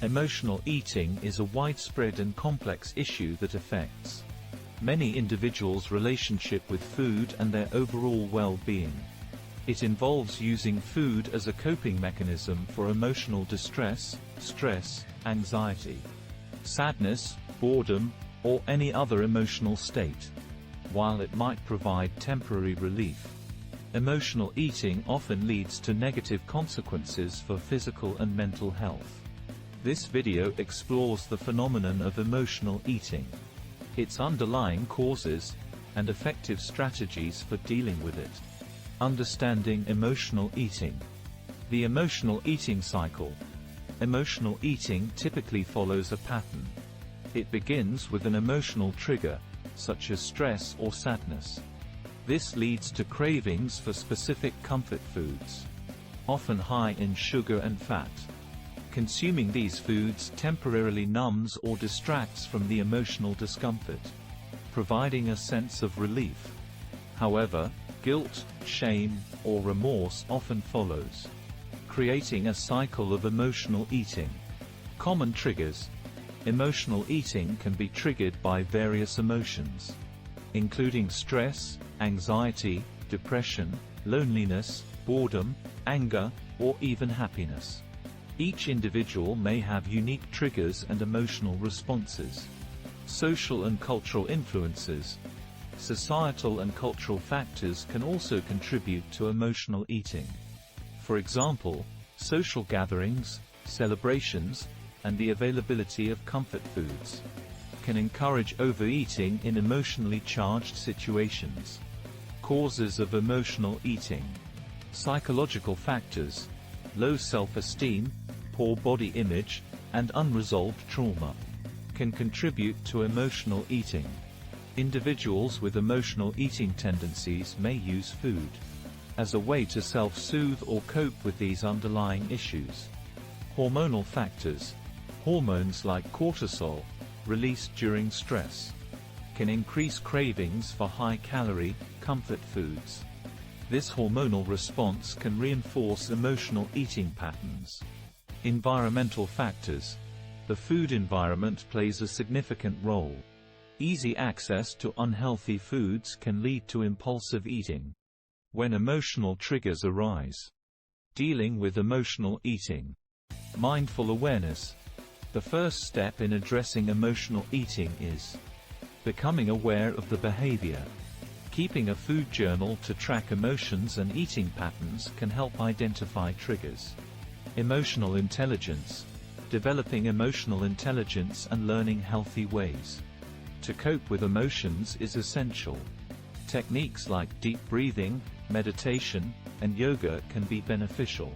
Emotional eating is a widespread and complex issue that affects many individuals' relationship with food and their overall well-being. It involves using food as a coping mechanism for emotional distress, stress, anxiety, sadness, boredom, or any other emotional state. While it might provide temporary relief, emotional eating often leads to negative consequences for physical and mental health. This video explores the phenomenon of emotional eating, its underlying causes, and effective strategies for dealing with it. Understanding emotional eating. The emotional eating cycle. Emotional eating typically follows a pattern. It begins with an emotional trigger, such as stress or sadness. This leads to cravings for specific comfort foods, often high in sugar and fat. Consuming these foods temporarily numbs or distracts from the emotional discomfort, providing a sense of relief. However, guilt, shame, or remorse often follows, creating a cycle of emotional eating. Common triggers. Emotional eating can be triggered by various emotions, including stress, anxiety, depression, loneliness, boredom, anger, or even happiness. Each individual may have unique triggers and emotional responses. Social and cultural influences. Societal and cultural factors can also contribute to emotional eating. For example, social gatherings, celebrations, and the availability of comfort foods can encourage overeating in emotionally charged situations. Causes of emotional eating. Psychological factors. Low self-esteem, poor body image, and unresolved trauma can contribute to emotional eating. Individuals with emotional eating tendencies may use food as a way to self-soothe or cope with these underlying issues. Hormonal factors. Hormones like cortisol, released during stress, can increase cravings for high-calorie, comfort foods. This hormonal response can reinforce emotional eating patterns. Environmental factors. The food environment plays a significant role. Easy access to unhealthy foods can lead to impulsive eating. When emotional triggers arise. Dealing with emotional eating. Mindful awareness. The first step in addressing emotional eating is becoming aware of the behavior. Keeping a food journal to track emotions and eating patterns can help identify triggers. Emotional intelligence. Developing emotional intelligence and learning healthy ways to cope with emotions is essential. Techniques like deep breathing, meditation, and yoga can be beneficial.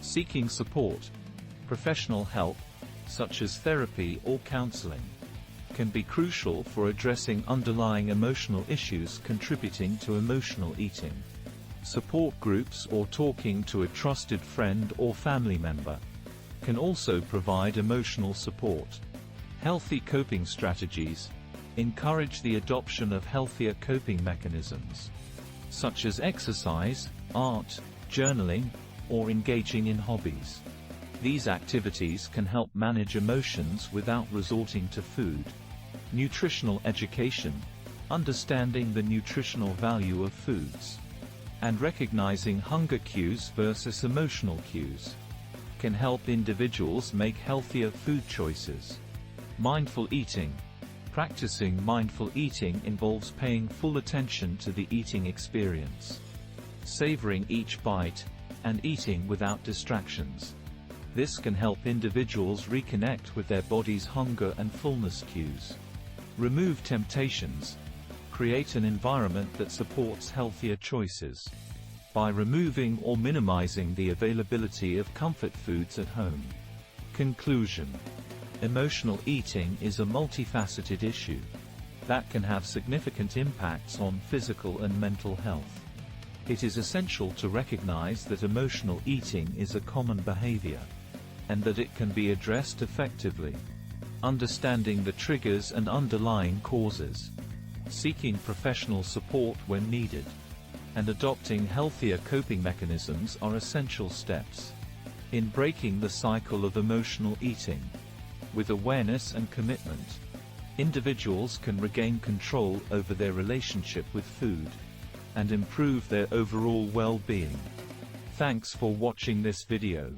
Seeking support. Professional help, such as therapy or counseling, can be crucial for addressing underlying emotional issues contributing to emotional eating. Support groups or talking to a trusted friend or family member can also provide emotional support. Healthy coping strategies. Encourage the adoption of healthier coping mechanisms, such as exercise, art, journaling, or engaging in hobbies. These activities can help manage emotions without resorting to food. Nutritional education. Understanding the nutritional value of foods and recognizing hunger cues versus emotional cues can help individuals make healthier food choices. Mindful eating. Practicing mindful eating involves paying full attention to the eating experience, savoring each bite, and eating without distractions. This can help individuals reconnect with their body's hunger and fullness cues. Remove temptations. Create an environment that supports healthier choices. By removing or minimizing the availability of comfort foods at home. Conclusion. Emotional eating is a multifaceted issue that can have significant impacts on physical and mental health. It is essential to recognize that emotional eating is a common behavior, and that it can be addressed effectively. Understanding the triggers and underlying causes, seeking professional support when needed, and adopting healthier coping mechanisms are essential steps. in breaking the cycle of emotional eating. With awareness and commitment, individuals can regain control over their relationship with food and improve their overall well-being. Thanks for watching this video.